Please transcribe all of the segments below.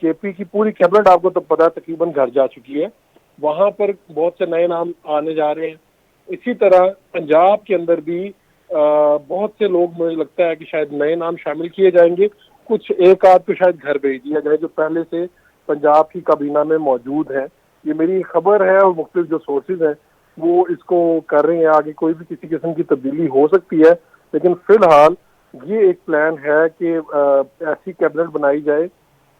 کے پی کی پوری کیبنٹ آپ کو تو پتا ہے تقریباً گھر جا چکی ہے، وہاں پر بہت سے نئے نام آنے جا رہے ہیں. اسی طرح پنجاب کے اندر بھی بہت سے لوگ مجھے لگتا ہے کہ شاید نئے نام شامل کیے جائیں گے. کچھ ایک آدھ کو شاید گھر بھیج دیا جائے جو پہلے سے پنجاب کی کابینہ میں موجود ہیں. یہ میری خبر ہے اور مختلف جو سورسز ہیں وہ اس کو کر رہے ہیں. آگے کوئی بھی کسی قسم کی تبدیلی ہو سکتی ہے، لیکن فی الحال یہ ایک پلان ہے کہ ایسی کیبنٹ بنائی جائے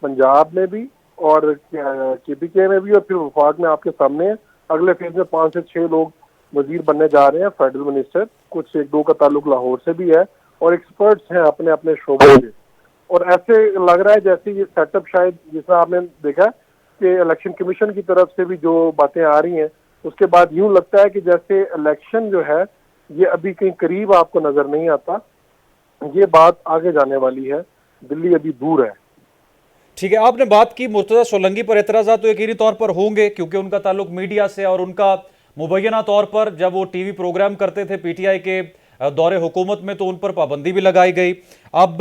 پنجاب میں بھی اور کے پی کے میں بھی، اور پھر وفاق میں آپ کے سامنے ہے. اگلے فیز میں 5 سے 6 لوگ وزیر بننے جا رہے ہیں، فیڈرل منسٹر. کچھ ایک دو کا تعلق لاہور سے بھی ہے اور ایکسپرٹس ہیں اپنے اپنے شعبے سے. اور ایسے لگ رہا ہے جیسے یہ سیٹ اپ شاید جس طرح آپ نے دیکھا کہ الیکشن کمیشن کی طرف سے بھی جو باتیں آ رہی ہیں اس کے بعد یوں لگتا ہے کہ جیسے الیکشن جو ہے یہ ابھی کہیں قریب آپ کو نظر نہیں آتا، یہ بات آگے جانے والی ہے. دلی ابھی دور ہے. ٹھیک ہے، آپ نے بات کی مرتضی سولنگی پر اعتراضات تو یقینی طور پر ہوں گے کیونکہ ان کا تعلق میڈیا سے، اور ان کا مبینہ طور پر جب وہ ٹی وی پروگرام کرتے تھے پی ٹی آئی کے دور حکومت میں تو ان پر پابندی بھی لگائی گئی. اب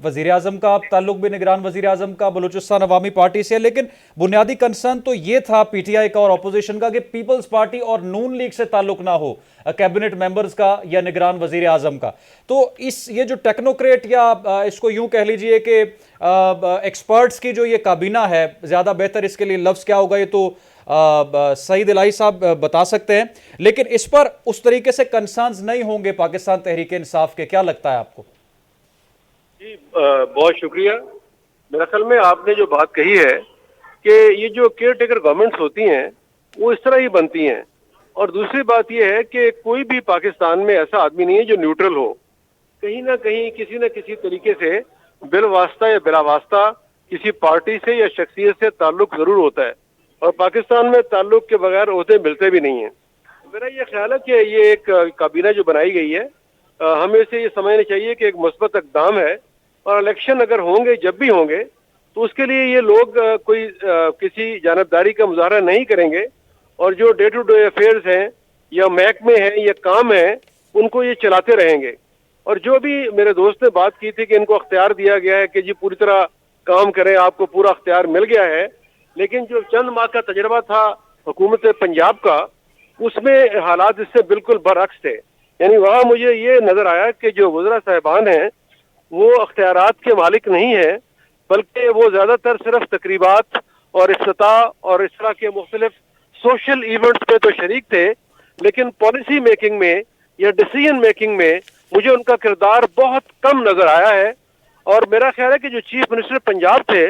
وزیر اعظم کا تعلق بھی نگران وزیر اعظم کا بلوچستان عوامی پارٹی سے ہے، لیکن بنیادی کنسرن تو یہ تھا پی ٹی آئی کا اور اپوزیشن کا کہ پیپلز پارٹی اور نون لیگ سے تعلق نہ ہو کیبنٹ ممبرز کا یا نگران وزیر اعظم کا. تو یہ جو ٹیکنوکریٹ یا اس کو یوں کہہ لیجئے کہ ایکسپرٹس کی جو یہ کابینہ ہے، زیادہ بہتر اس کے لیے لفظ کیا ہوگا یہ تو سعید الہی صاحب بتا سکتے ہیں، لیکن اس پر اس طریقے سے کنسرنز نہیں ہوں گے پاکستان تحریک انصاف کے، کیا لگتا ہے آپ کو؟ جی بہت شکریہ. میرا خیال میں آپ نے جو بات کہی ہے کہ یہ جو کیئر ٹیکر گورنمنٹس ہوتی ہیں وہ اس طرح ہی بنتی ہیں. اور دوسری بات یہ ہے کہ کوئی بھی پاکستان میں ایسا آدمی نہیں ہے جو نیوٹرل ہو. کہیں نہ کہیں کسی نہ کسی طریقے سے بالواسطہ یا بلا واسطہ کسی پارٹی سے یا شخصیت سے تعلق ضرور ہوتا ہے، اور پاکستان میں تعلق کے بغیر عہدے ملتے بھی نہیں ہیں. میرا یہ خیال ہے کہ یہ ایک کابینہ جو بنائی گئی ہے ہمیں اسے یہ سمجھنا چاہیے کہ ایک مثبت اقدام ہے، اور الیکشن اگر ہوں گے جب بھی ہوں گے تو اس کے لیے یہ لوگ کوئی کسی جانبداری کا مظاہرہ نہیں کریں گے، اور جو ڈے ٹو ڈے افیئرز ہیں یا محکمے ہیں یا کام ہیں ان کو یہ چلاتے رہیں گے. اور جو بھی میرے دوست نے بات کی تھی کہ ان کو اختیار دیا گیا ہے کہ جی پوری طرح کام کریں، آپ کو پورا اختیار مل گیا ہے، لیکن جو چند ماہ کا تجربہ تھا حکومت پنجاب کا اس میں حالات اس سے بالکل برعکس تھے. یعنی وہاں مجھے یہ نظر آیا کہ جو وزراء صاحبان ہیں وہ اختیارات کے مالک نہیں ہیں، بلکہ وہ زیادہ تر صرف تقریبات اور افتتاح اور اس طرح کے مختلف سوشل ایونٹس پہ تو شریک تھے، لیکن پالیسی میکنگ میں یا ڈیسیژن میکنگ میں مجھے ان کا کردار بہت کم نظر آیا ہے. اور میرا خیال ہے کہ جو چیف منسٹر پنجاب تھے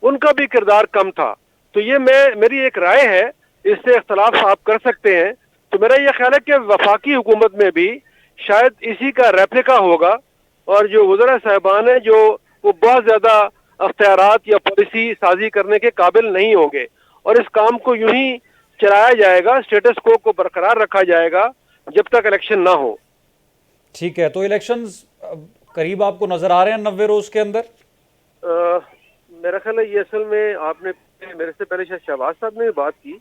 ان کا بھی کردار کم تھا. تو یہ میری ایک رائے ہے، اس سے اختلاف آپ کر سکتے ہیں. تو میرا یہ خیال ہے کہ وفاقی حکومت میں بھی شاید اسی کا ریپلیکا ہوگا، اور جو وزراء صاحبان ہیں جو وہ بہت زیادہ اختیارات یا پالیسی سازی کرنے کے قابل نہیں ہوں گے، اور اس کام کو یوں ہی چلایا جائے گا، اسٹیٹس کو برقرار رکھا جائے گا جب تک الیکشن نہ ہو. ٹھیک ہے، تو الیکشنز قریب آپ کو نظر آ رہے ہیں 90 روز کے اندر؟ میرا خیال ہے یہ اصل میں آپ نے میرے سے پہلے شاید شہباز صاحب نے بات کی.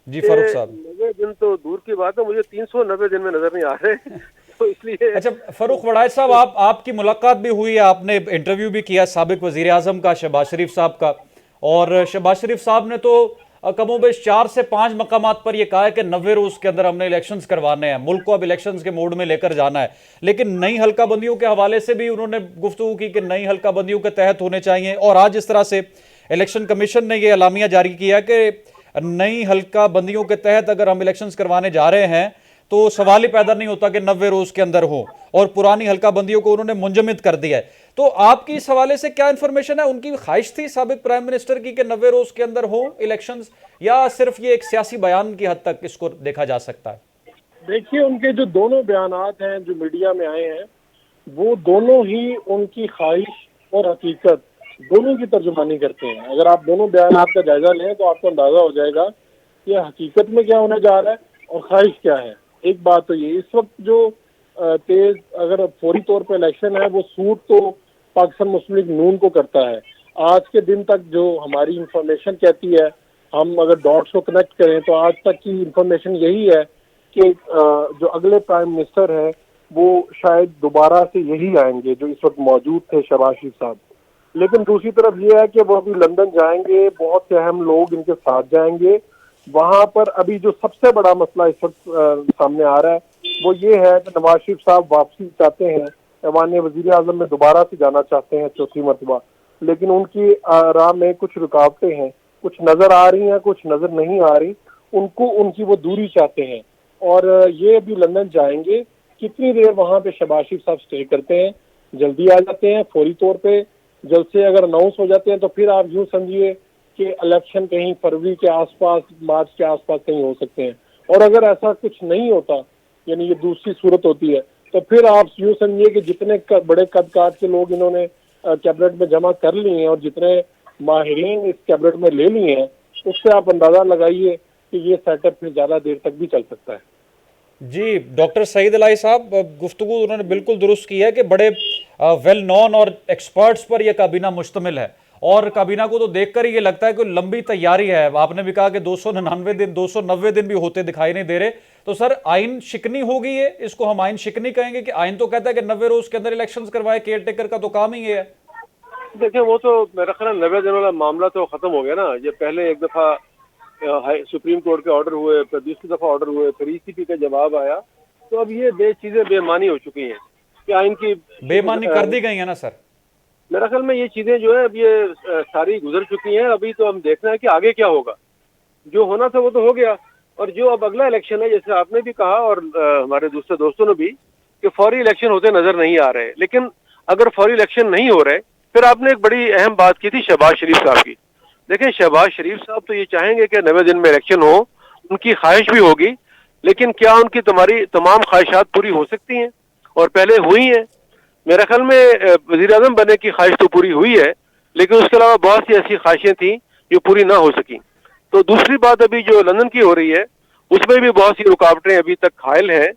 جی فاروق صاحب. 90 دن تو دور کی بات ہے، مجھے 390 دن میں نظر نہیں آ رہے. تو اس لیے اچھا فاروق وڑائچ صاحب، آپ کی ملاقات بھی ہوئی ہے، آپ نے انٹرویو بھی کیا سابق وزیر اعظم کا شہباز شریف صاحب کا، اور شہباز شریف صاحب نے تو کم و بیش 4 سے 5 مقامات پر یہ کہا ہے کہ 90 روز کے اندر ہم نے الیکشنز کروانے ہیں، ملک کو اب الیکشنز کے موڈ میں لے کر جانا ہے. لیکن نئی حلقہ بندیوں کے حوالے سے بھی انہوں نے گفتگو کی کہ نئی حلقہ بندیوں کے تحت ہونے چاہیے، اور آج اس طرح سے الیکشن کمیشن نے یہ اعلامیہ جاری کیا کہ نئی حلقہ بندیوں کے تحت اگر ہم الیکشنز کروانے جا رہے ہیں تو سوال ہی پیدا نہیں ہوتا کہ 90 روز کے اندر ہوں، اور پرانی حلقہ بندیوں کو انہوں نے منجمد کر دیا ہے. تو آپ کی اس حوالے سے کیا انفارمیشن ہے؟ ان کی خواہش تھی سابق پرائم منسٹر کی کہ 90 روز کے اندر ہوں الیکشنز، یا صرف یہ ایک سیاسی بیان کی حد تک اس کو دیکھا جا سکتا ہے؟ دیکھیے ان کے جو دونوں بیانات ہیں جو میڈیا میں آئے ہیں وہ دونوں ہی ان کی خواہش اور حقیقت دونوں کی ترجمانی کرتے ہیں. اگر آپ دونوں بیانات کا جائزہ لیں تو آپ کو اندازہ ہو جائے گا کہ حقیقت میں کیا ہونے جا رہا ہے اور خواہش کیا ہے. ایک بات تو یہ اس وقت جو تیز اگر فوری طور پہ الیکشن ہے وہ سوٹ تو پاکستان مسلم لیگ نون کو کرتا ہے. آج کے دن تک جو ہماری انفارمیشن کہتی ہے، ہم اگر ڈاٹس کو کنیکٹ کریں تو آج تک کی انفارمیشن یہی ہے کہ جو اگلے پرائم منسٹر ہیں وہ شاید دوبارہ سے یہی آئیں گے جو اس وقت موجود تھے شہباز شریف صاحب. لیکن دوسری طرف یہ ہے کہ وہ ابھی لندن جائیں گے، بہت سے اہم لوگ ان کے ساتھ جائیں گے وہاں پر۔ ابھی جو سب سے بڑا مسئلہ اس وقت سامنے آ رہا ہے وہ یہ ہے کہ نواز شریف صاحب واپسی چاہتے ہیں، ایوان وزیر اعظم میں دوبارہ سے جانا چاہتے ہیں چوتھی مرتبہ، لیکن ان کی راہ میں کچھ رکاوٹیں ہیں، کچھ نظر آ رہی ہیں، کچھ نظر نہیں آ رہی، ان کی وہ دوری چاہتے ہیں، اور یہ ابھی لندن جائیں گے۔ کتنی دیر وہاں پہ شہباز شریف صاحب سٹے کرتے ہیں؟ جلدی آ جاتے ہیں فوری طور پہ، جلد سے اگر اناؤنس ہو جاتے ہیں تو پھر آپ یوں سمجھیے کہ الیکشن کہیں فروری کے آس پاس، مارچ کے آس پاس کہیں ہو سکتے ہیں، اور اگر ایسا کچھ نہیں ہوتا، یعنی یہ دوسری صورت ہوتی ہے، تو پھر آپ یوں سمجھیے کہ جتنے بڑے قد کاٹ کے لوگ انہوں نے کیبنٹ میں جمع کر لیے ہیں اور جتنے ماہرین اس کیبنٹ میں لے لیے ہیں، اس سے آپ اندازہ لگائیے کہ یہ سیٹ اپ پھر زیادہ دیر تک بھی چل سکتا ہے۔ جی ڈاکٹر سعید الہی صاحب، گفتگو انہوں نے بالکل درست کی ہے کہ بڑے ویل نون اور ایکسپرٹس پر یہ کابینہ مشتمل ہے، اور کابینہ کو تو دیکھ کر ہی یہ لگتا ہے کہ لمبی تیاری ہے۔ آپ نے بھی کہا کہ 290 دن بھی ہوتے دکھائی نہیں دے رہے، تو سر آئین شکنی ہوگی یہ؟ اس کو ہم آئین شکنی کہیں گے کہ آئین تو کہتا ہے کہ 90 روز کے اندر الیکشنز کروائے، کیئر ٹیکر کا تو کام ہی یہ ہے۔ دیکھیں وہ تو میرا خیال 90 دنوں والا معاملہ تو ختم ہو گیا نا۔ یہ پہلے ایک دفعہ سپریم کورٹ کے آرڈر ہوئے، پھر دوسری دفعہ آرڈر ہوئے، پھر ای سی پی کا جواب آیا، تو اب یہ چیزیں بے معنی ہو چکی ہیں کہ آئین کی بے معنی کر دی گئی ہیں نا سر؟ میرا خیال میں یہ چیزیں جو ہے اب یہ ساری گزر چکی ہیں۔ ابھی تو ہم دیکھنا ہے کہ آگے کیا ہوگا۔ جو ہونا تھا وہ تو ہو گیا، اور جو اب اگلا الیکشن ہے، جیسے آپ نے بھی کہا اور ہمارے دوسرے دوستوں نے بھی، کہ فوری الیکشن ہوتے نظر نہیں آ رہے، لیکن اگر فوری الیکشن نہیں ہو رہے، پھر آپ نے ایک بڑی اہم بات کی تھی شہباز شریف صاحب کی۔ دیکھیں شہباز شریف صاحب تو یہ چاہیں گے کہ 90 دن میں الیکشن ہو، ان کی خواہش بھی ہوگی، لیکن کیا ان کی تمام خواہشات پوری ہو سکتی ہیں؟ اور پہلے ہوئی ہیں۔ میرے خیال میں وزیر اعظم بننے کی خواہش تو پوری ہوئی ہے، لیکن اس کے علاوہ بہت سی ایسی خواہشیں تھیں جو پوری نہ ہو سکیں۔ تو دوسری بات ابھی جو لندن کی ہو رہی ہے، اس میں بھی بہت سی رکاوٹیں ابھی تک حائل ہیں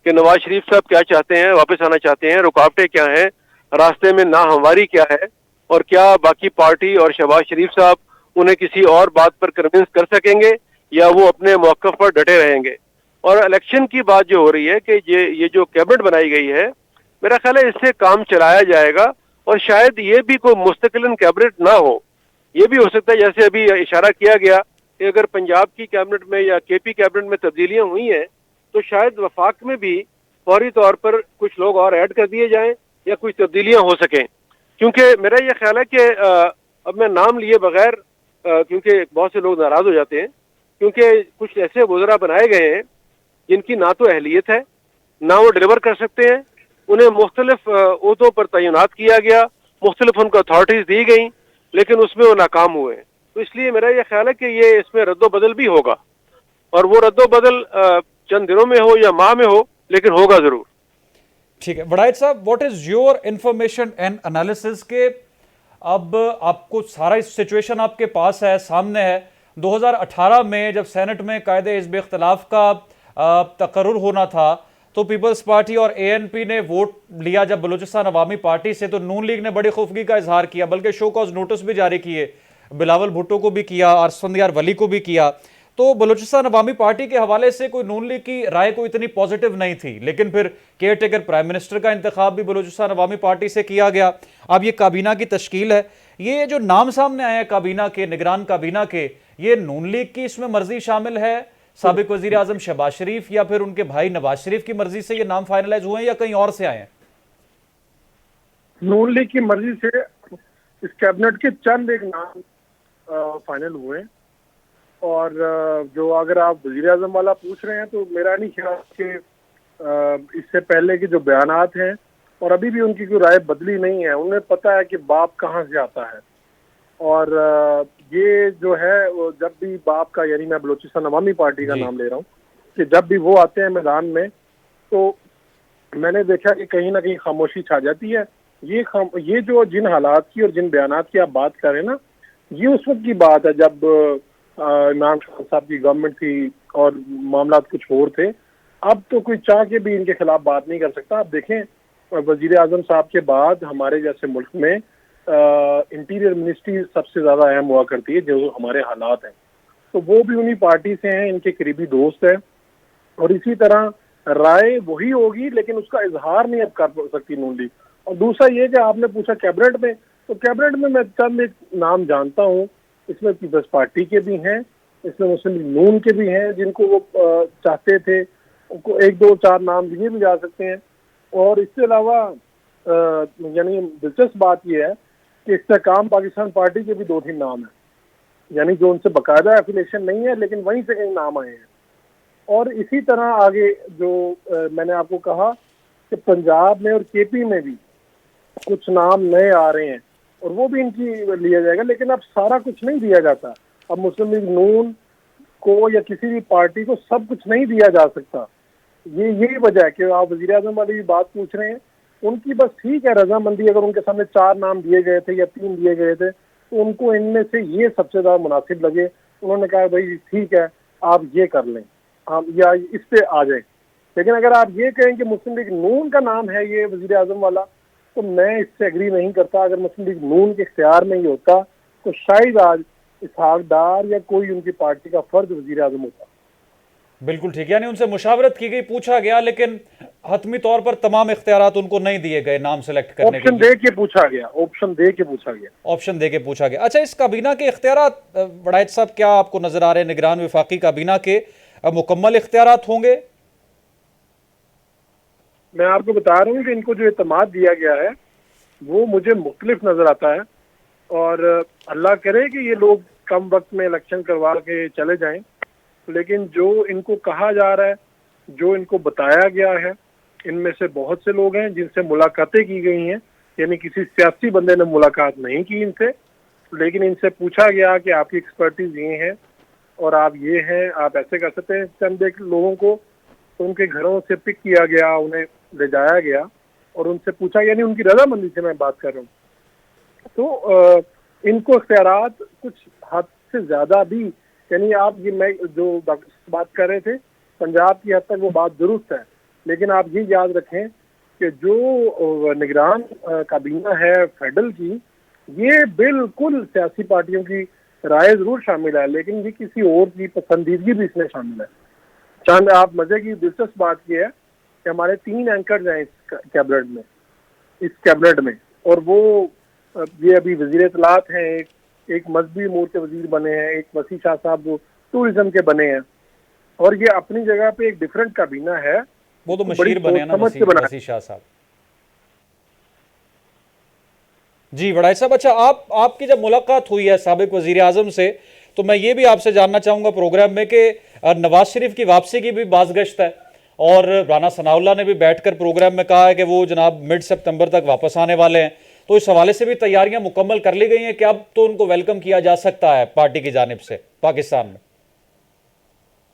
کہ نواز شریف صاحب کیا چاہتے ہیں، واپس آنا چاہتے ہیں، رکاوٹیں کیا ہیں، راستے میں ناہمواری کیا ہے، اور کیا باقی پارٹی اور شہباز شریف صاحب انہیں کسی اور بات پر کنونس کر سکیں گے یا وہ اپنے موقف پر ڈٹے رہیں گے۔ اور الیکشن کی بات جو ہو رہی ہے کہ یہ جو کیبنٹ بنائی گئی ہے، میرا خیال ہے اس سے کام چلایا جائے گا، اور شاید یہ بھی کوئی مستقل کیبنٹ نہ ہو۔ یہ بھی ہو سکتا ہے جیسے ابھی اشارہ کیا گیا کہ اگر پنجاب کی کیبنٹ میں یا کے پی کیبنٹ میں تبدیلیاں ہوئی ہیں، تو شاید وفاق میں بھی فوری طور پر کچھ لوگ اور ایڈ کر دیے جائیں یا کچھ تبدیلیاں ہو سکیں۔ کیونکہ میرا یہ خیال ہے کہ اب میں نام لیے بغیر، کیونکہ بہت سے لوگ ناراض ہو جاتے ہیں، کیونکہ کچھ ایسے وزراء بنائے گئے ہیں جن کی نہ تو اہلیت ہے، نہ وہ ڈلیور کر سکتے ہیں، انہیں مختلف عہدوں پر تعینات کیا گیا، مختلف ان کو اتھارٹیز دی گئیں، لیکن اس میں وہ ناکام ہوئے ہیں۔ تو اس لیے میرا یہ خیال ہے کہ یہ اس میں رد و بدل بھی ہوگا، اور وہ رد و بدل چند دنوں میں ہو یا ماہ میں ہو، لیکن ہوگا ضرور۔ ٹھیک ہے وڈائٹ صاحب، what is your information and analysis کہ اب آپ کو سارا سچویشن آپ کے پاس ہے، سامنے ہے۔ 2018 میں جب سینٹ میں قاعدہ حزب اختلاف کا تقرر ہونا تھا تو پیپلز پارٹی اور اے این پی نے ووٹ لیا جب بلوچستان عوامی پارٹی سے، تو نون لیگ نے بڑی خفگی کا اظہار کیا، بلکہ شو کاز نوٹس بھی جاری کیے، بلاول بھٹو کو بھی کیا اور اسفندیار ولی کو بھی کیا۔ تو بلوچستان عوامی پارٹی کے حوالے سے کوئی نون لیگ کی رائے کو اتنی پازیٹیو نہیں تھی، لیکن پھر کیئر ٹیکر پرائم منسٹر کا انتخاب بھی بلوچستان عوامی پارٹی سے کیا گیا۔ اب یہ کابینہ کی تشکیل ہے، یہ جو نام سامنے آیا ہے کابینہ کے، نگران کابینہ کے، یہ نون لیگ کی اس میں مرضی شامل ہے، سابق وزیر اعظم شہباز شریف یا پھر ان کے بھائی نواز شریف کی مرضی سے یہ نام فائنلائز ہوئے ہیں یا کہیں اور سے آئے ہیں؟ نون لیگ کی مرضی سے اس کیبنٹ کے چند ایک نام فائنل ہوئے ہیں، اور جو اگر آپ وزیر اعظم والا پوچھ رہے ہیں تو میرا نہیں خیال کہ اس سے پہلے کے جو بیانات ہیں، اور ابھی بھی ان کی کوئی رائے بدلی نہیں ہے، انہیں پتہ ہے کہ باپ کہاں سے آتا ہے، اور یہ جو ہے جب بھی باپ کا، یعنی میں بلوچستان عوامی پارٹی کا نام لے رہا ہوں، کہ جب بھی وہ آتے ہیں میدان میں تو میں نے دیکھا کہ کہیں نہ کہیں خاموشی چھا جاتی ہے۔ یہ جو جن حالات کی اور جن بیانات کی آپ بات کر رہے ہیں نا، یہ اس وقت کی بات ہے جب عمران خان صاحب کی گورنمنٹ تھی اور معاملات کچھ اور تھے۔ اب تو کوئی چاہ کے بھی ان کے خلاف بات نہیں کر سکتا۔ آپ دیکھیں وزیر اعظم صاحب کے بعد ہمارے جیسے ملک میں انٹیریئر منسٹری سب سے زیادہ اہم ہوا کرتی ہے، جو ہمارے حالات ہیں، تو وہ بھی انہی پارٹی سے ہیں، ان کے قریبی دوست ہیں، اور اسی طرح رائے وہی ہوگی، لیکن اس کا اظہار نہیں اب کر سکتی نون لیگ۔ اور دوسرا یہ کہ آپ نے پوچھا کیبنٹ میں، تو کیبنٹ میں چند ایک نام جانتا ہوں، اس میں پیپلز پارٹی کے بھی ہیں، اس میں مسلم لیگ نون کے بھی ہیں جن کو وہ چاہتے تھے، ان کو 1 2 4 نام دیے بھی جا سکتے ہیں. اور اس کے علاوہ یعنی دلچسپ بات یہ ہے کہ استحکام پاکستان پارٹی کے بھی 2 3 نام ہیں، یعنی جو ان سے باقاعدہ ایفیلیشن نہیں ہے لیکن وہیں سے کئی نام آئے ہیں. اور اسی طرح آگے جو میں نے آپ کو کہا کہ پنجاب میں اور کے پی میں بھی کچھ نام نئے آ رہے ہیں اور وہ بھی ان کی لیا جائے گا. لیکن اب سارا کچھ نہیں دیا جاتا، اب مسلم لیگ نون کو یا کسی بھی پارٹی کو سب کچھ نہیں دیا جا سکتا. یہی وجہ ہے کہ آپ وزیر اعظم والی بھی بات پوچھ رہے ہیں، ان کی بس ٹھیک ہے رضامندی، اگر ان کے سامنے 4 نام دیے گئے تھے یا 3 دیے گئے تھے تو ان کو ان میں سے یہ سب سے زیادہ مناسب لگے، انہوں نے کہا بھائی ٹھیک ہے آپ یہ کر لیں یا اس پہ آ جائیں. لیکن اگر آپ یہ کہیں کہ مسلم لیگ نون کا نام ہے یہ وزیر اعظم والا، تو میں اس سے ایگری نہیں کرتا. اگر مسلم لیگ نون کے اختیار میں ہی ہوتا تو شاید آج اسحاق ڈار یا کوئی ان کی پارٹی کا فرد وزیر اعظم ہوتا. بالکل ٹھیک، یعنی ان سے مشاورت کی گئی، پوچھا گیا، لیکن حتمی طور پر تمام اختیارات ان کو نہیں دیے گئے نام سلیکٹ کرنے کے آپشن دے کے پوچھا گیا، آپشن دے کے پوچھا گیا. آپشن دے کے پوچھا گیا. اچھا، اس کابینہ کے اختیارات وڑائچ صاحب کیا آپ کو نظر آ رہے ہیں؟ نگران وفاقی کابینہ کے مکمل اختیارات ہوں گے؟ میں آپ کو بتا رہا ہوں کہ ان کو جو اعتماد دیا گیا ہے وہ مجھے مختلف نظر آتا ہے، اور اللہ کرے کہ یہ لوگ کم وقت میں الیکشن کروا کے چلے جائیں، لیکن جو ان کو کہا جا رہا ہے، جو ان کو بتایا گیا ہے، ان میں سے بہت سے لوگ ہیں جن سے ملاقاتیں کی گئی ہیں، یعنی کسی سیاسی بندے نے ملاقات نہیں کی ان سے، لیکن ان سے پوچھا گیا کہ آپ کی ایکسپرٹیز یہ ہے اور آپ یہ ہیں، آپ ایسے کر سکتے ہیں. چند ایک لوگوں کو ان کے گھروں سے پک کیا گیا، انہیں لے جایا گیا اور ان سے پوچھا، یعنی ان کی رضامندی سے میں بات کر رہا ہوں. تو ان کو اختیارات کچھ حد سے زیادہ بھی، یعنی آپ یہ میں جو ڈاکٹر بات کر رہے تھے پنجاب کی حد تک وہ بات درست ہے، لیکن آپ یہ یاد رکھیں کہ جو نگران کابینہ ہے فیڈرل کی، یہ بالکل سیاسی پارٹیوں کی رائے ضرور شامل ہے، لیکن یہ کسی اور کی پسندیدگی بھی اس میں شامل ہے. چند آپ مزے کی دلچسپ بات یہ ہے کہ ہمارے 3 اینکرز ہیں اس کیبنٹ میں، اور وہ یہ ابھی وزیر اطلاعات ہیں، ایک مذہبی امور کے وزیر بنے ہیں، ایک وسیع شاہ صاحب وہ ٹورزم کے بنے ہیں، اور یہ اپنی جگہ پہ ایک ڈیفرنٹ کابینہ ہے. وہ تو مشیر بنے ہیں نا وسیع شاہ صاحب. جی وڑائچ صاحب، اچھا آپ کی جب ملاقات ہوئی ہے سابق وزیر اعظم سے، تو میں یہ بھی آپ سے جاننا چاہوں گا پروگرام میں کہ نواز شریف کی واپسی کی بھی بازگشت ہے، اور رانا ثناء اللہ نے بھی بیٹھ کر پروگرام میں کہا ہے کہ وہ جناب مڈ سپتمبر تک واپس آنے والے ہیں. تو اس حوالے سے بھی تیاریاں مکمل کر لی گئی ہیں کہ اب تو ان کو ویلکم کیا جا سکتا ہے پارٹی کی جانب سے پاکستان میں؟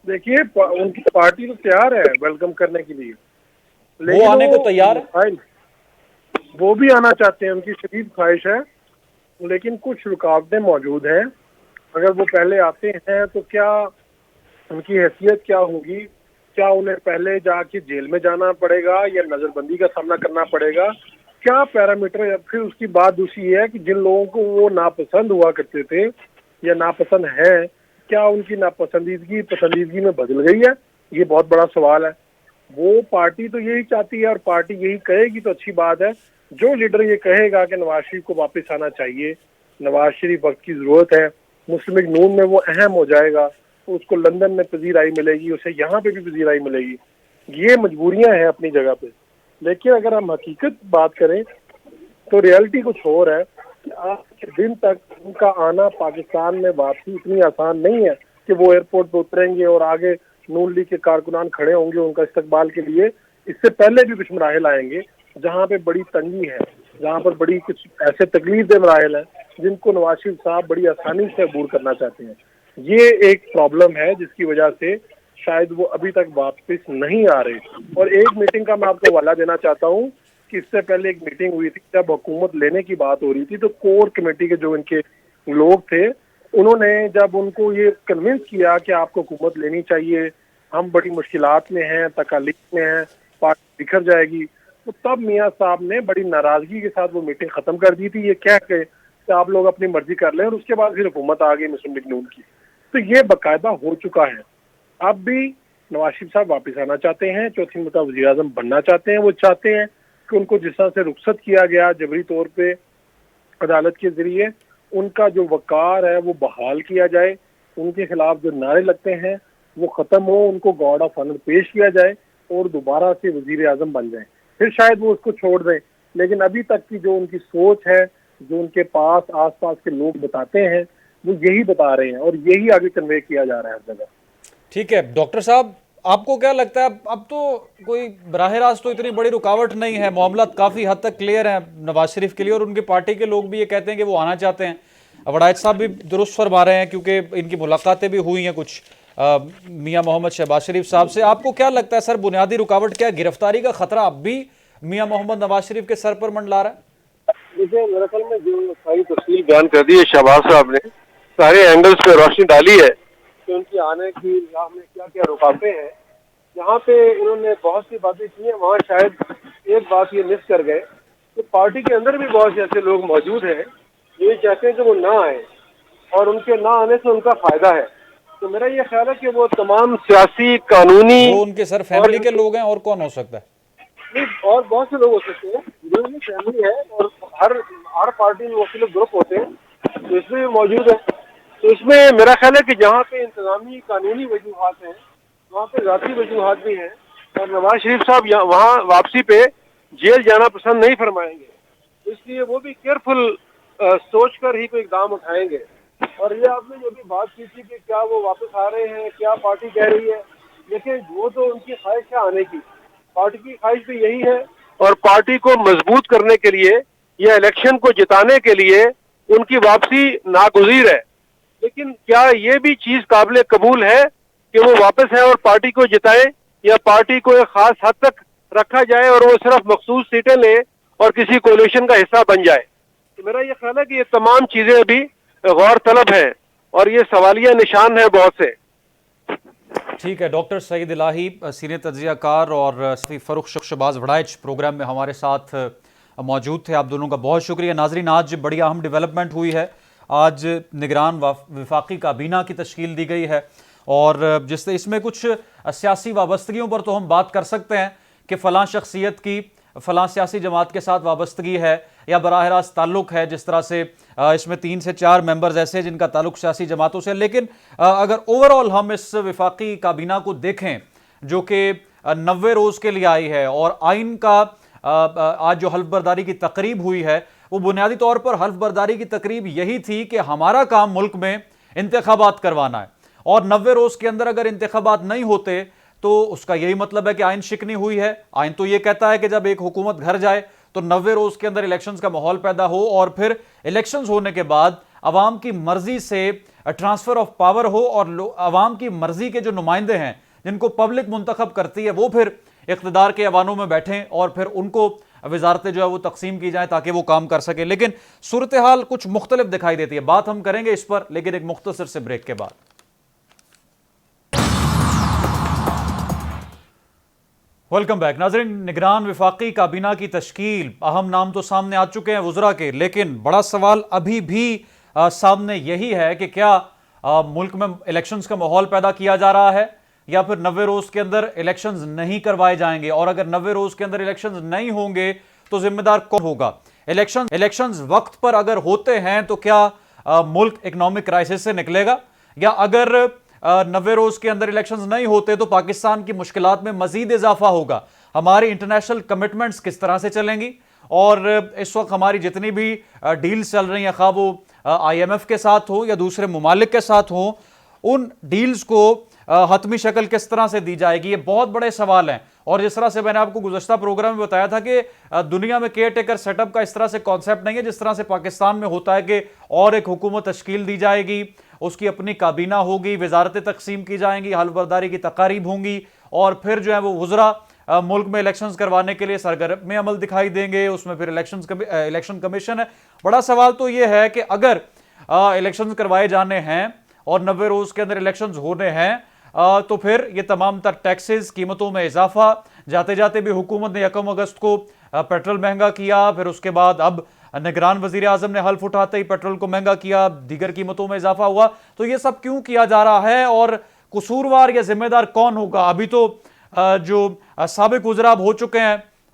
دیکھیے ان کی پارٹی تو تیار ہے ویلکم کرنے کے لیے، وہ آنے کو تیار ہے، وہ بھی آنا چاہتے ہیں، ان کی شدید خواہش ہے، لیکن کچھ رکاوٹیں موجود ہیں. اگر وہ پہلے آتے ہیں تو کیا ان کی حیثیت کیا ہوگی؟ کیا انہیں پہلے جا کے جیل میں جانا پڑے گا یا نظر بندی کا سامنا کرنا پڑے گا؟ کیا پیرامیٹر ہے؟ پھر اس کی بات دوسری ہے کہ جن لوگوں کو وہ ناپسند ہوا کرتے تھے یا ناپسند ہے، کیا ان کی ناپسندیدگی پسندیدگی میں بدل گئی ہے؟ یہ بہت بڑا سوال ہے. وہ پارٹی تو یہی چاہتی ہے اور پارٹی یہی کہے گی تو اچھی بات ہے. جو لیڈر یہ کہے گا کہ نواز شریف کو واپس آنا چاہیے، نواز شریف وقت کی ضرورت ہے، مسلم لیگ نون میں وہ اہم ہو جائے گا، تو اس کو لندن میں پذیرائی ملے گی، اسے یہاں پہ بھی پذیرائی ملے گی. یہ مجبوریاں ہیں اپنی جگہ پہ، لیکن اگر ہم حقیقت بات کریں تو ریئلٹی کچھ اور ہے کہ آج کے دن تک ان کا آنا پاکستان میں واپسی اتنی آسان نہیں ہے کہ وہ ایئرپورٹ پہ اتریں گے اور آگے نون لیگ کے کارکنان کھڑے ہوں گے ان کا استقبال کے لیے. اس سے پہلے بھی کچھ مراحل آئیں گے جہاں پہ بڑی تنگی ہے، جہاں پر بڑی کچھ ایسے تکلیف دہ مراحل ہیں جن کو نواز شریف صاحب بڑی آسانی سے عبور کرنا چاہتے ہیں. یہ ایک پرابلم ہے جس کی وجہ سے شاید وہ ابھی تک واپس نہیں آ رہے. اور ایک میٹنگ کا میں آپ کو حوالہ دینا چاہتا ہوں کہ اس سے پہلے ایک میٹنگ ہوئی تھی جب حکومت لینے کی بات ہو رہی تھی، تو کور کمیٹی کے جو ان کے لوگ تھے انہوں نے جب ان کو یہ کنونس کیا کہ آپ کو حکومت لینی چاہیے، ہم بڑی مشکلات میں ہیں، تکالیف میں ہیں، پارٹی بکھر جائے گی، تو تب میاں صاحب نے بڑی ناراضگی کے ساتھ وہ میٹنگ ختم کر دی تھی، یہ کہہ کے کہ آپ لوگ اپنی مرضی کر لیں، اور اس کے بعد پھر حکومت آ گئی مسلم لیگ نون کی. تو یہ باقاعدہ ہو چکا ہے. اب بھی نواز شریف صاحب واپس آنا چاہتے ہیں، چوتھی مرتبہ وزیر اعظم بننا چاہتے ہیں. وہ چاہتے ہیں کہ ان کو جس طرح سے رخصت کیا گیا جبری طور پہ عدالت کے ذریعے ان کا جو وقار ہے وہ بحال کیا جائے، ان کے خلاف جو نعرے لگتے ہیں وہ ختم ہو، ان کو گارڈ آف آنر پیش کیا جائے اور دوبارہ سے وزیر اعظم بن جائیں، پھر شاید وہ اس کو چھوڑ دیں۔ لیکن ابھی تک کی جو ان کی سوچ ہے، جو ان کے پاس آس پاس کے لوگ بتاتے ہیں، وہ یہی بتا رہے ہیں اور یہی آگے کنوے کیا جا رہا ہے ہر جگہ۔ ٹھیک ہے ڈاکٹر صاحب، آپ کو کیا لگتا ہے اب تو کوئی براہ راست تو اتنی بڑی رکاوٹ نہیں ہے، معاملات کافی حد تک کلیئر ہیں نواز شریف کے لیے، اور ان کی پارٹی کے لوگ بھی یہ کہتے ہیں کہ وہ آنا چاہتے ہیں، وڑائچ صاحب بھی درست فرما رہے ہیں کیونکہ ان کی ملاقاتیں بھی ہوئی ہیں کچھ میاں محمد شہباز شریف صاحب سے۔ آپ کو کیا لگتا ہے سر، بنیادی رکاوٹ کیا ہے؟ گرفتاری کا خطرہ اب بھی میاں محمد نواز شریف کے سر پر منڈلا رہا ہے؟ دیکھیں میرے خیال میں جو ساری تفصیل بیان کر دی ہے شہباز صاحب نے، سارے اینگلز پہ روشنی ڈالی ہے کہ ان کی آنے کی راہ میں کیا کیا رکاوٹیں ہیں۔ جہاں پہ انہوں نے بہت سی باتیں کی ہیں وہاں شاید ایک بات یہ مس کر گئے کہ پارٹی کے اندر بھی بہت سے ایسے لوگ موجود ہیں جو یہ چاہتے ہیں کہ وہ نہ آئیں اور ان کے نہ آنے سے ان کا فائدہ ہے۔ تو میرا یہ خیال ہے کہ وہ تمام سیاسی، قانونی، وہ ان کے سر فیملی کے لوگ ہیں، اور کون ہو سکتا ہے؟ اور بہت سے لوگ ہو سکتے ہیں، جو بھی فیملی ہے اور ہر پارٹی میں مختلف گروپ ہوتے ہیں، تو اس میں بھی موجود ہے۔ تو اس میں میرا خیال ہے کہ جہاں پہ انتظامی قانونی وجوہات ہیں وہاں پہ ذاتی وجوہات بھی ہیں، اور نواز شریف صاحب وہاں واپسی پہ جیل جانا پسند نہیں فرمائیں گے، اس لیے وہ بھی کیئرفل سوچ کر ہی کوئی اقدام اٹھائیں گے۔ اور یہ آپ نے جو بھی بات کی تھی کہ کیا وہ واپس آ رہے ہیں، کیا پارٹی کہہ رہی ہے، لیکن وہ تو ان کی خواہش ہے آنے کی، پارٹی کی خواہش بھی یہی ہے، اور پارٹی کو مضبوط کرنے کے لیے یا الیکشن کو جتانے کے لیے ان کی واپسی ناگزیر ہے۔ لیکن کیا یہ بھی چیز قابل قبول ہے کہ وہ واپس ہے اور پارٹی کو جتائیں، یا پارٹی کو ایک خاص حد تک رکھا جائے اور وہ صرف مخصوص سیٹیں لے اور کسی کولیشن کا حصہ بن جائے؟ تو میرا یہ خیال ہے کہ یہ تمام چیزیں ابھی غور طلب ہیں اور یہ سوالیہ نشان ہیں بہت سے۔ ٹھیک ہے، ڈاکٹر سعید الہی، سینئر تجزیہ کار، اور صحافی فروخ شہباز وڑائچ پروگرام میں ہمارے ساتھ موجود تھے، آپ دونوں کا بہت شکریہ۔ ناظرین، آج بڑی اہم ڈیولپمنٹ ہوئی ہے، آج نگران وفاقی کابینہ کی تشکیل دی گئی ہے، اور جس سے اس میں کچھ سیاسی وابستگیوں پر تو ہم بات کر سکتے ہیں کہ فلاں شخصیت کی فلاں سیاسی جماعت کے ساتھ وابستگی ہے یا براہ راست تعلق ہے، جس طرح سے اس میں 3 سے 4 ممبرز ایسے ہیں جن کا تعلق سیاسی جماعتوں سے۔ لیکن اگر اوورآل ہم اس وفاقی کابینہ کو دیکھیں جو کہ 90 روز کے لیے آئی ہے، اور آئین کا آج جو حلف برداری کی تقریب ہوئی ہے وہ بنیادی طور پر حلف برداری کی تقریب یہی تھی کہ ہمارا کام ملک میں انتخابات کروانا ہے، اور 90 روز کے اندر اگر انتخابات نہیں ہوتے تو اس کا یہی مطلب ہے کہ آئین شکنی ہوئی ہے۔ آئین تو یہ کہتا ہے کہ جب ایک حکومت گھر جائے تو 90 روز کے اندر الیکشنز کا ماحول پیدا ہو، اور پھر الیکشنز ہونے کے بعد عوام کی مرضی سے ٹرانسفر آف پاور ہو، اور عوام کی مرضی کے جو نمائندے ہیں جن کو پبلک منتخب کرتی ہے وہ پھر اقتدار کے ایوانوں میں بیٹھیں اور پھر ان کو وزارتیں جو ہے وہ تقسیم کی جائیں تاکہ وہ کام کر سکیں۔ لیکن صورتحال کچھ مختلف دکھائی دیتی ہے، بات ہم کریں گے اس پر، لیکن ایک مختصر سے بریک کے بعد۔ ویلکم بیک ناظرین، نگران وفاقی کابینہ کی تشکیل، اہم نام تو سامنے آ چکے ہیں وزراء کے، لیکن بڑا سوال ابھی بھی سامنے یہی ہے کہ کیا ملک میں الیکشنز کا ماحول پیدا کیا جا رہا ہے، یا پھر 90 روز کے اندر الیکشنز نہیں کروائے جائیں گے، اور اگر 90 روز کے اندر الیکشنز نہیں ہوں گے تو ذمہ دار کون ہوگا؟ الیکشنز وقت پر اگر ہوتے ہیں تو کیا ملک اکنامک کرائسس سے نکلے گا، یا اگر 90 روز کے اندر الیکشنز نہیں ہوتے تو پاکستان کی مشکلات میں مزید اضافہ ہوگا؟ ہماری انٹرنیشنل کمٹمنٹس کس طرح سے چلیں گی؟ اور اس وقت ہماری جتنی بھی ڈیلز چل رہی ہیں، خواہ وہ IMF کے ساتھ ہو یا دوسرے ممالک کے ساتھ ہوں، ان ڈیلز کو حتمی شکل کس طرح سے دی جائے گی؟ یہ بہت بڑے سوال ہیں، اور جس طرح سے میں نے آپ کو گزشتہ پروگرام میں بتایا تھا کہ دنیا میں کیئر ٹیکر سیٹ اپ کا اس طرح سے کانسیپٹ نہیں ہے جس طرح سے پاکستان میں ہوتا ہے کہ اور ایک حکومت تشکیل دی جائے گی، اس کی اپنی کابینہ ہوگی، وزارتیں تقسیم کی جائیں گی، حلف برداری کی تقاریب ہوں گی، اور پھر جو ہے وہ وزراء ملک میں الیکشنز کروانے کے لیے سرگرم عمل دکھائی دیں گے، اس میں پھر الیکشن کمیشن ہے۔ بڑا سوال تو یہ ہے کہ اگر الیکشنز کروائے جانے ہیں اور 90 روز کے اندر الیکشنز ہونے ہیں تو پھر یہ تمام تر ٹیکسز، قیمتوں میں اضافہ، جاتے جاتے بھی حکومت نے 1 اگست کو پیٹرول مہنگا کیا، پھر اس کے بعد اب نگران وزیر اعظم نے حلف اٹھاتے ہی پیٹرول کو مہنگا کیا، دیگر قیمتوں میں اضافہ ہوا۔ تو یہ سب کیوں کیا جا رہا ہے، اور قصوروار یا ذمہ دار کون ہوگا؟ ابھی تو جو سابق وزراء ہو چکے ہیں،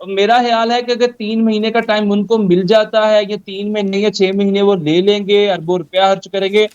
میرا خیال ہے کہ اگر 3 مہینے کا ٹائم ان کو مل جاتا ہے یا 3 مہینے یا 6 مہینے وہ لے لیں گے، اربوں روپیہ خرچ کریں گے،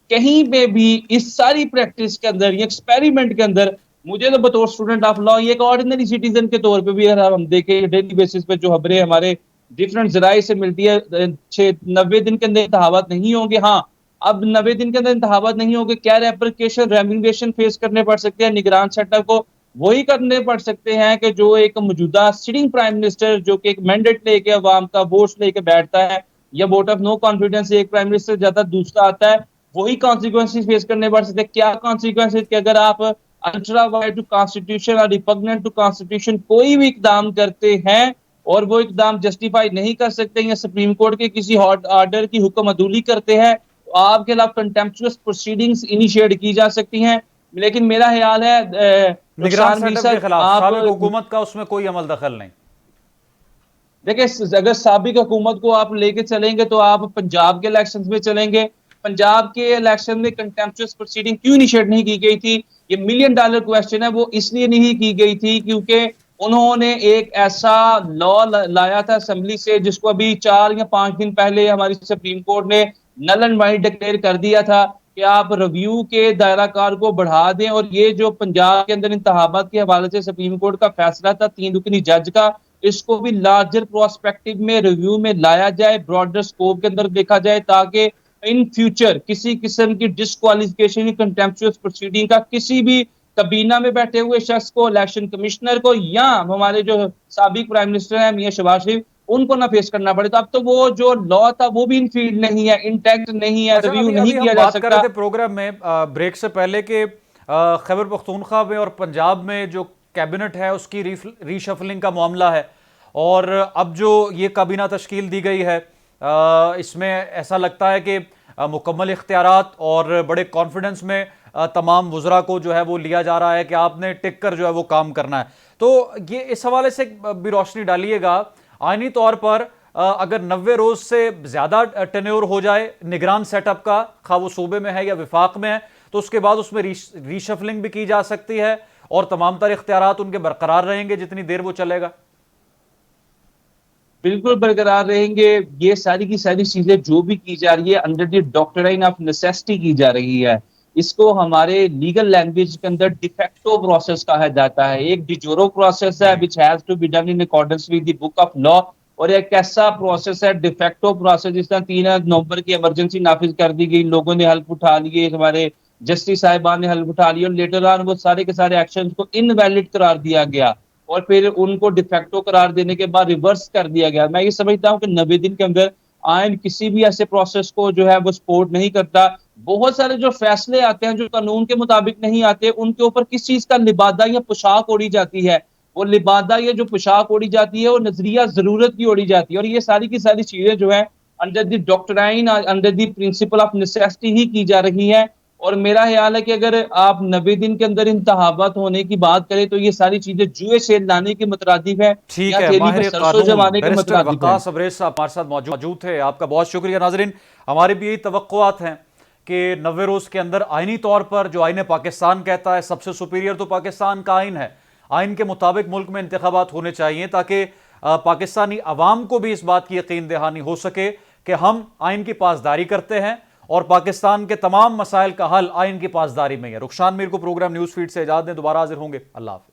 کہیں پہ بھی اس ساری پریکٹس کے اندر یا ایکسپیریمنٹ کے اندر مجھے تو بطور اسٹوڈنٹ آف لا، یہ ایک آرڈینری سٹیزن کے طور پہ بھی اگر ہم دیکھیں ڈیلی بیسس پہ جو خبریں ہمارے ڈفرینٹ ذرائع سے ملتی ہے، 90 دن کے اندر انتخابات نہیں ہوں گے. ہاں اب 90 دن کے اندر انتخابات نہیں ہوں گے، کیا ریپریکیشن ریمیگیشن فیس کرنے پڑ سکتے ہیں نگران سیٹ اپ کو؟ وہی کرنے پڑ سکتے ہیں کہ جو ایک موجودہ سٹنگ پرائم منسٹر جو کہ ایک مینڈیٹ لے کے عوام کا ووٹس لے کے بیٹھتا ہے یا ووٹ آف نو کانفیڈنس ایک پرائم منسٹر جاتا دوسرا آتا ہے، وہی کانسیکوینسز فیس کرنے پڑ سکتے ہیں. کیا کانسیکوینسز کہ اگر آپ الٹرا وائڈ ٹو کانسٹیٹیوشن اور ریپگننٹ ٹو کانسٹیٹیوشن کوئی بھی اقدام کرتے ہیں اور وہ اقدام جسٹیفائی نہیں کر سکتے یا سپریم کورٹ کے کسی آرڈر کی حکم عدولی کرتے ہیں تو آپ کے خلاف کنٹمپچوس پروسیڈنگز انیشیٹ کی جا سکتی ہیں. لیکن میرا خیال ہے نگران رخسان میر سیٹ اپ کے صاحب خلاف آپ سابق حکومت کا اس میں کوئی عمل دخل نہیں. دیکھیں اگر سابق حکومت کو آپ لے کے چلیں گے تو آپ پنجاب کے الیکشنز میں چلیں گے. پنجاب کے الیکشن میں کنٹمپچوس پروسیڈنگ کیوں انیشیٹ نہیں کی گئی تھی؟ یہ ملین ڈالر کویسچن ہے. وہ اس لیے نہیں کی گئی تھی کیونکہ انہوں نے ایک ایسا لا لایا تھا اسمبلی سے جس کو ابھی 4 یا 5 دن پہلے ہماری سپریم کورٹ نے نل اینڈ وائڈ ڈکلیئر کر دیا تھا کہ آپ ریویو کے دائرہ کار کو بڑھا دیں. اور یہ جو پنجاب کے اندر انتخابات کے حوالے سے سپریم کورٹ کا فیصلہ تھا 3 رکنی جج کا، اس کو بھی لارجر پروسپیکٹو میں ریویو میں لایا جائے، براڈر سکوپ کے اندر دیکھا جائے تاکہ ان فیوچر کسی قسم کی ڈسکوالیفیکیشن کنٹمپچوس پروسیڈنگ کا کسی بھی کابینہ میں بیٹھے ہوئے شخص کو، الیکشن کمشنر کو یا ہمارے جو سابق پرائم منسٹر ہیں میاں شہباز شریف، ان کو نہ فیس کرنا پڑے. تو اب تو وہ جو لا تھا وہ بھی انفیلڈ نہیں ہے، انٹیکٹ نہیں ہے، اچھا ریویو ابھی نہیں ہم کیا جا بات کر رہے سکتا. تھے پروگرام میں بریک سے پہلے کہ خیبر پختونخوا میں اور پنجاب میں جو کیبنٹ ہے اس کی ری شفلنگ کا معاملہ ہے، اور اب جو یہ کابینہ تشکیل دی گئی ہے اس میں ایسا لگتا ہے کہ مکمل اختیارات اور بڑے کانفیڈنس میں تمام وزراء کو جو ہے وہ لیا جا رہا ہے کہ آپ نے ٹک کر جو ہے وہ کام کرنا ہے. تو یہ اس حوالے سے بھی روشنی ڈالیے گا، آئینی طور پر اگر 90 روز سے زیادہ ٹینیور ہو جائے نگران سیٹ اپ کا، خواہ وہ صوبے میں ہے یا وفاق میں ہے، تو اس کے بعد اس میں ری شفلنگ بھی کی جا سکتی ہے اور تمام تر اختیارات ان کے برقرار رہیں گے جتنی دیر وہ چلے گا. بالکل برقرار رہیں گے. یہ ساری کی ساری چیزیں جو بھی کی جا رہی ہے under the doctrine of necessity کی جا رہی ہے. اس کو ہمارے لیگل لینگویج کے اندر ڈیفیکٹو پروسیس کہا جاتا ہے. ایک ڈیجورو پروسیس ہے which has to be done in accordance with the book of law، اور ایک ایسا پروسیس ہے ڈیفیکٹو پروسیس جس طرح 3 نومبر کی ایمرجنسی نافذ کر دی گئی، لوگوں نے حلف اٹھا لیے، ہمارے جسٹس صاحبان نے حلف اٹھا لیے اور لیٹر آن وہ سارے کے سارے ایکشن کو انویلڈ قرار دیا گیا اور پھر ان کو ڈیفیکٹو قرار دینے کے بعد ریورس کر دیا گیا. میں یہ سمجھتا ہوں کہ 90 دن کے اندر آئین کسی بھی ایسے پروسیس کو جو ہے وہ سپورٹ نہیں کرتا. بہت سارے جو فیصلے آتے ہیں جو قانون کے مطابق نہیں آتے، ان کے اوپر کس چیز کا لبادہ یا پوشاک اوڑھی جاتی ہے. وہ لبادہ یا جو پوشاک اوڑھی جاتی ہے وہ نظریہ ضرورت کی اوڑھی جاتی ہے. اور یہ ساری کی ساری چیزیں جو ہیں under the doctrine under the principle of necessity ہی کی جا رہی ہیں. اور میرا خیال ہے کہ اگر آپ 90 دن کے اندر انتخابات ہونے کی بات کریں تو یہ ساری چیزیں جوئے سے لانے کے مترادف ہے ٹھیک یا ہے. تھیلی ماہر پر سرسوں قانون جمانے کے بیرسٹر مترادف ہے. وقاص ابریز صاحب ہمارے ساتھ موجود تھے، آپ کا بہت شکریہ. ناظرین، ہماری بھی یہی توقعات ہیں کہ 90 روز کے اندر آئینی طور پر جو آئین پاکستان کہتا ہے سب سے سپیریئر تو پاکستان کا آئین ہے، آئین کے مطابق ملک میں انتخابات ہونے چاہیے تاکہ پاکستانی عوام کو بھی اس بات کی یقین دہانی ہو سکے کہ ہم آئین کی پاسداری کرتے ہیں اور پاکستان کے تمام مسائل کا حل آئین کی پاسداری میں ہے. رخشان میر کو پروگرام نیوز فیڈ سے اجازت دیں، دوبارہ حاضر ہوں گے. اللہ حافظ.